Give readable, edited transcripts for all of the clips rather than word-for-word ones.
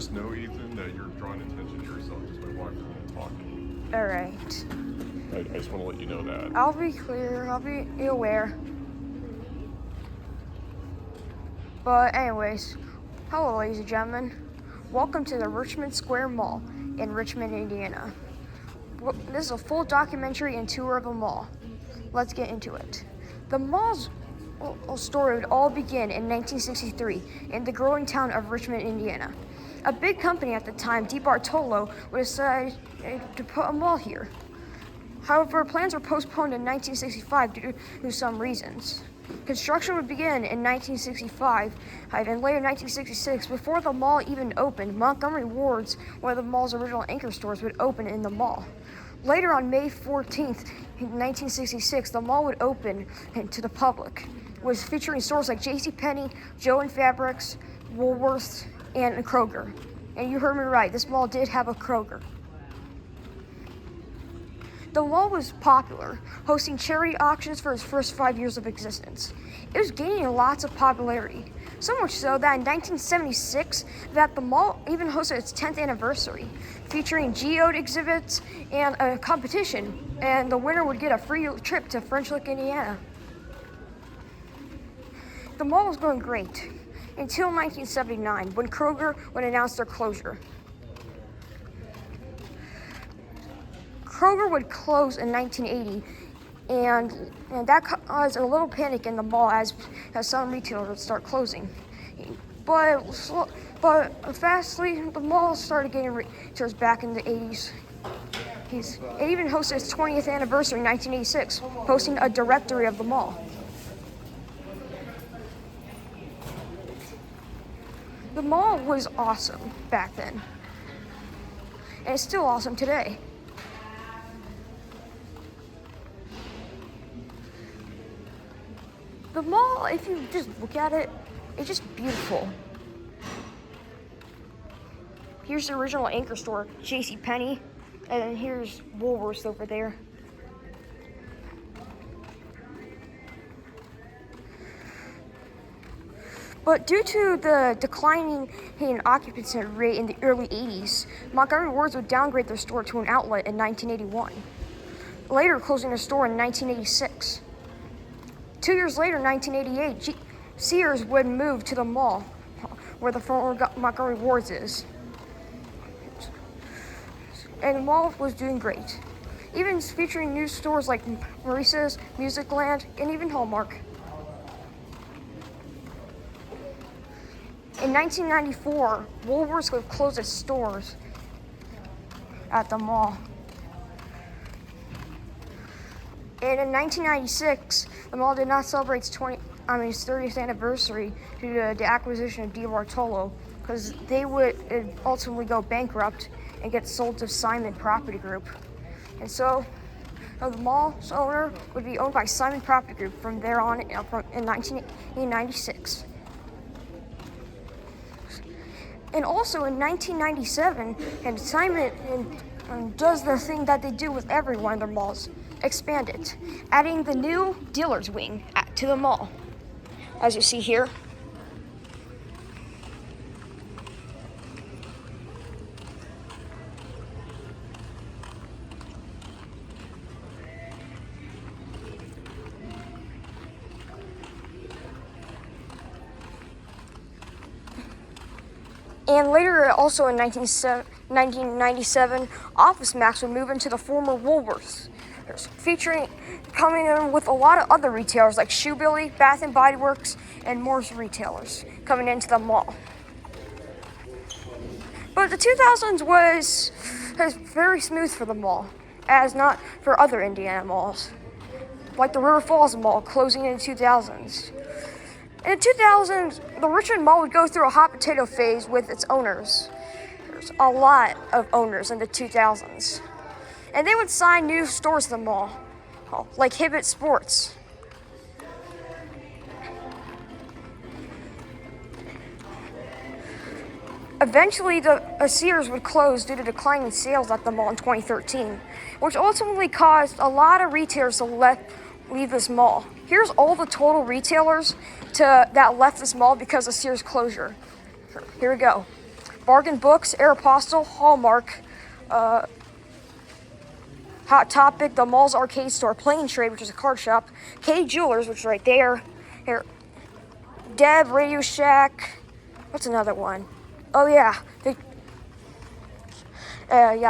just know, Ethan, that you're drawing attention to yourself just by walking around and talking. All right. I just want to let you know that. I'll be clear. I'll be aware. But anyways, hello, ladies and gentlemen. Welcome to the Richmond Square Mall in Richmond, Indiana. This is a full documentary and tour of the mall. Let's get into it. The mall's story would all begin in 1963 in the growing town of Richmond, Indiana. A big company at the time, DeBartolo, would decide to put a mall here. However, plans were postponed in 1965 due to some reasons. Construction would begin in 1965 and later 1966. Before the mall even opened, Montgomery Ward's, one of the mall's original anchor stores, would open in the mall. Later on May 14th, 1966, the mall would open to the public, was featuring stores like JCPenney, Joe & Fabrics, Woolworths, and Kroger. And you heard me right, this mall did have a Kroger. The mall was popular, hosting charity auctions for its first 5 years of existence. It was gaining lots of popularity, so much so that in 1976, that the mall even hosted its 10th anniversary, featuring geode exhibits and a competition, and the winner would get a free trip to French Lick, Indiana. The mall was going great until 1979, when Kroger would announce their closure. Kroger would close in 1980, and that caused a little panic in the mall as some retailers would start closing. But fastly, the mall started getting retailers back in the 80s. It even hosted its 20th anniversary in 1986, posting a directory of the mall. The mall was awesome back then, and it's still awesome today. The mall, if you just look at it, it's just beautiful. Here's the original anchor store, JCPenney, and then here's Woolworths over there. But due to the declining occupancy rate in the early 80s, Montgomery Ward's would downgrade their store to an outlet in 1981, later closing their store in 1986. 2 years later, 1988, Sears would move to the mall where the former Montgomery Ward's is. And the mall was doing great, even featuring new stores like Maurice's, Musicland, and even Hallmark. In 1994, Woolworths would close its stores at the mall. And in 1996, the mall did not celebrate its 30th anniversary due to the acquisition of DeBartolo, because they would ultimately go bankrupt and get sold to Simon Property Group. And so the mall's owner would be owned by Simon Property Group from there on in 1996. And also in 1997, and Simon does the thing that they do with every one of their malls, expand it, adding the new dealer's wing to the mall, as you see here. And later, also in 1997, Office Max would move into the former Woolworths, coming in with a lot of other retailers like Shoe Billy, Bath & Body Works, and more retailers coming into the mall. But the 2000s was very smooth for the mall, as not for other Indiana malls, like the River Falls Mall closing in the 2000s. In the 2000s, the Richmond Mall would go through a hot potato phase with its owners. There's a lot of owners in the 2000s. And they would sign new stores to the mall, like Hibbett Sports. Eventually, the Sears would close due to declining sales at the mall in 2013, which ultimately caused a lot of retailers to leave this mall. Here's all the total retailers that left this mall because of Sears closure. Here we go. Bargain Books, Aeropostale, Hallmark, Hot Topic, the mall's arcade store, Plain Trade, which is a card shop, K Jewelers, which is right there, here, Deb, Radio Shack, what's another one? Oh yeah,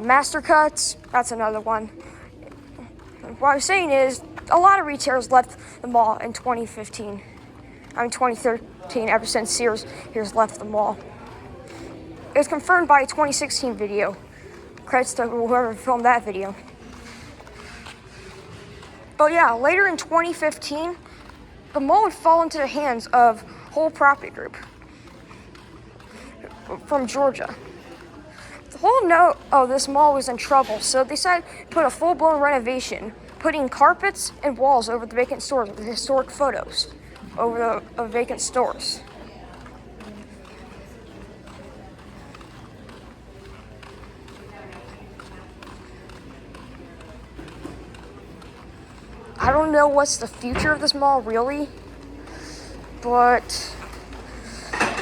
Master Cuts, that's another one. What I'm saying is, a lot of retailers left the mall in 2013, ever since Sears left the mall. It was confirmed by a 2016 video. Credits to whoever filmed that video. But yeah, later in 2015, the mall would fall into the hands of Whole Property Group from Georgia. The whole note of this mall was in trouble, so they decided to put a full-blown renovation, putting carpets and walls over the vacant stores with historic photos over the vacant stores. I don't know what's the future of this mall really, but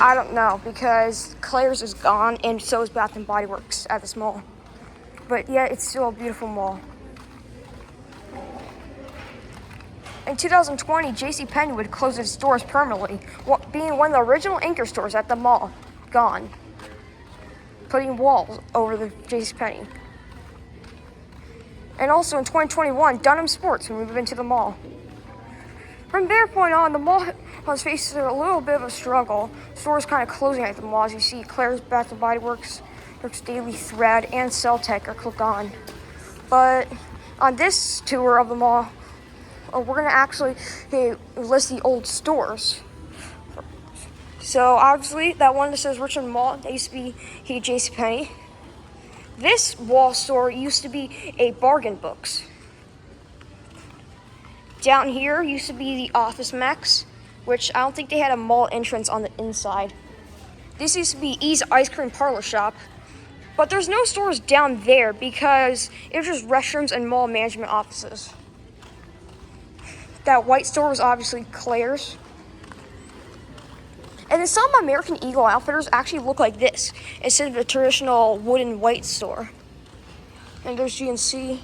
I don't know, because Claire's is gone and so is Bath & Body Works at this mall. But yeah, it's still a beautiful mall. In 2020, JCPenney would close its doors permanently, being one of the original anchor stores at the mall, gone, putting walls over the JCPenney. And also in 2021, Dunham Sports would move into the mall. From their point on, the mall was facing a little bit of a struggle. Stores kind of closing at the mall. As you see, Claire's, Bath & Body Works, Brooks Daily Thread, and Celtech are clicked on. But on this tour of the mall, we're going to actually list the old stores. So obviously, that one that says Richmond Mall, that used to be JCPenney. This wall store used to be a Bargain Books. Down here used to be the Office Max, which I don't think they had a mall entrance on the inside. This used to be E's Ice Cream Parlor Shop, but there's no stores down there because it was just restrooms and mall management offices. That white store was obviously Claire's. And then some American Eagle Outfitters actually look like this instead of the traditional wooden white store. And there's GNC.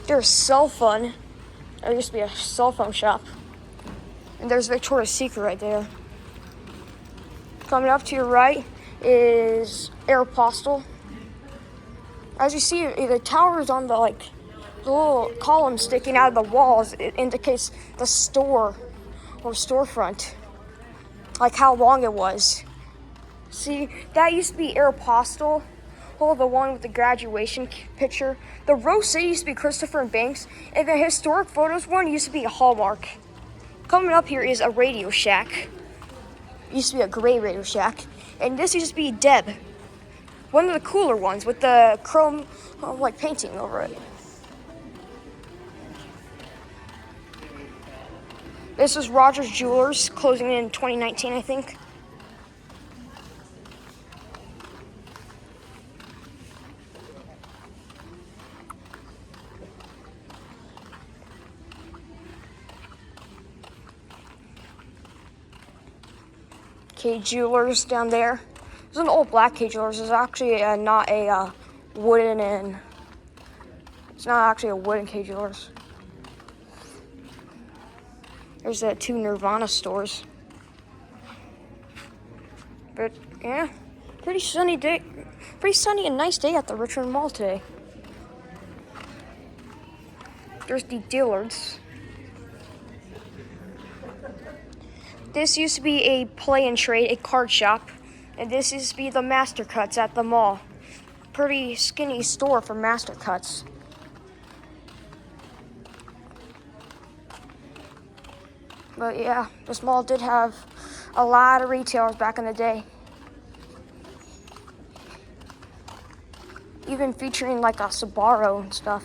There's Cell Phone. There used to be a cell phone shop. And there's Victoria's Secret right there. Coming up to your right is Aeropostale. As you see, the tower is on the little column sticking out of the walls. It indicates the store or storefront, like how long it was. See, that used to be Aeropostale, the one with the graduation picture. The Rose City used to be Christopher and Banks, and the historic photos one used to be a Hallmark. Coming up here is a Radio Shack. Used to be a gray Radio Shack, and this used to be Deb, one of the cooler ones with the chrome painting over it. This was Rogers Jewelers, closing in 2019, I think. K Jewelers down there. There's an old black K Jewelers. It's actually not a wooden and... It's not actually a wooden K Jewelers. There's two Nirvana stores. But yeah, pretty sunny and nice day at the Richmond Mall today. There's the Dillards. This used to be a Play and Trade, a card shop, and this used to be the Master Cuts at the mall. Pretty skinny store for Master Cuts. But yeah, this mall did have a lot of retailers back in the day. Even featuring a Sbarro and stuff.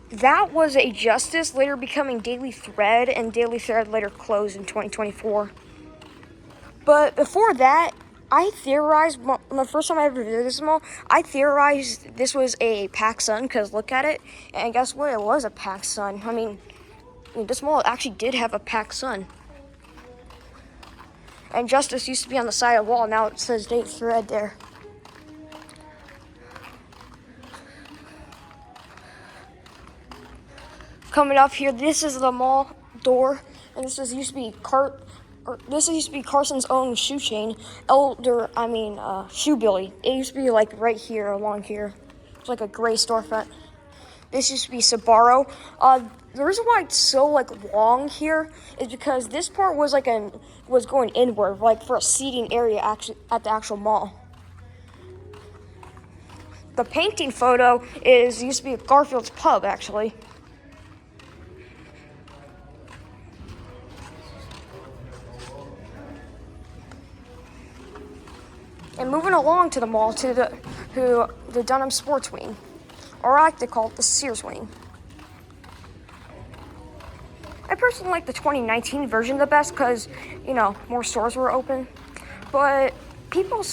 That was a Justice, later becoming Daily Thread, and Daily Thread later closed in 2024. But before that, I theorized, the first time I ever visited this mall, I theorized this was a PacSun, because look at it, and guess what? It was a PacSun. I mean, This mall actually did have a packed sun. And Justice used to be on the side of the wall. Now it says Date Thread there. Coming up here, this is the mall door, and this used to be Carson's own shoe chain, Shoe Billy. It used to be like right here, along here. It's like a gray storefront. This used to be Sbarro. The reason why it's so like long here is because this part was was going inward, like for a seating area actually at the actual mall. The painting photo used to be Garfield's Pub actually. And moving along to the mall to the Dunham Sports Wing, or I like to call it the Sears Wing. I personally like the 2019 version the best because, more stores were open. But people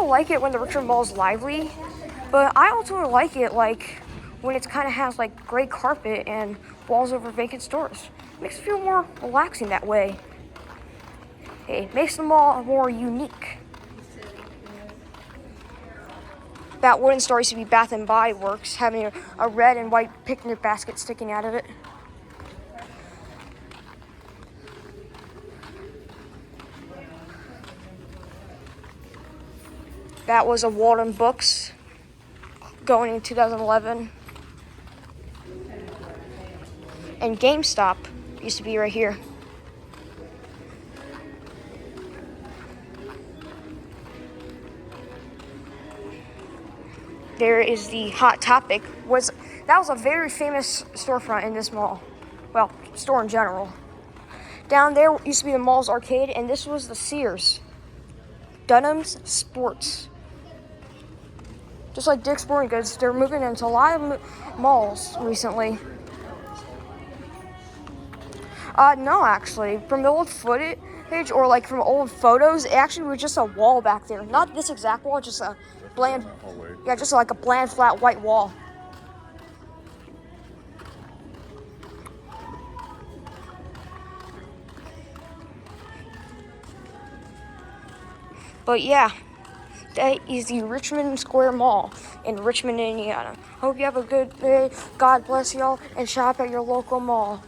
like it when the Richmond Mall is lively. But I also like it when it kind of has gray carpet and walls over vacant stores. It makes it feel more relaxing that way. It makes the mall more unique. That wooden store used to be Bath and Body Works, having a red and white picnic basket sticking out of it. That was a Walden Books going in 2011. And GameStop used to be right here. There is the Hot Topic. That was a very famous storefront in this mall. Well, store in general. Down there used to be the mall's arcade, and this was the Sears. Dunham's Sports. Just like Dick's Sporting Goods, they're moving into a lot of malls recently. No, actually. From the old footage, or from old photos, it actually was just a wall back there. Not this exact wall, just a bland, just like a bland, flat white wall. But yeah, that is the Richmond Square Mall in Richmond, Indiana. Hope you have a good day. God bless y'all, and shop at your local mall.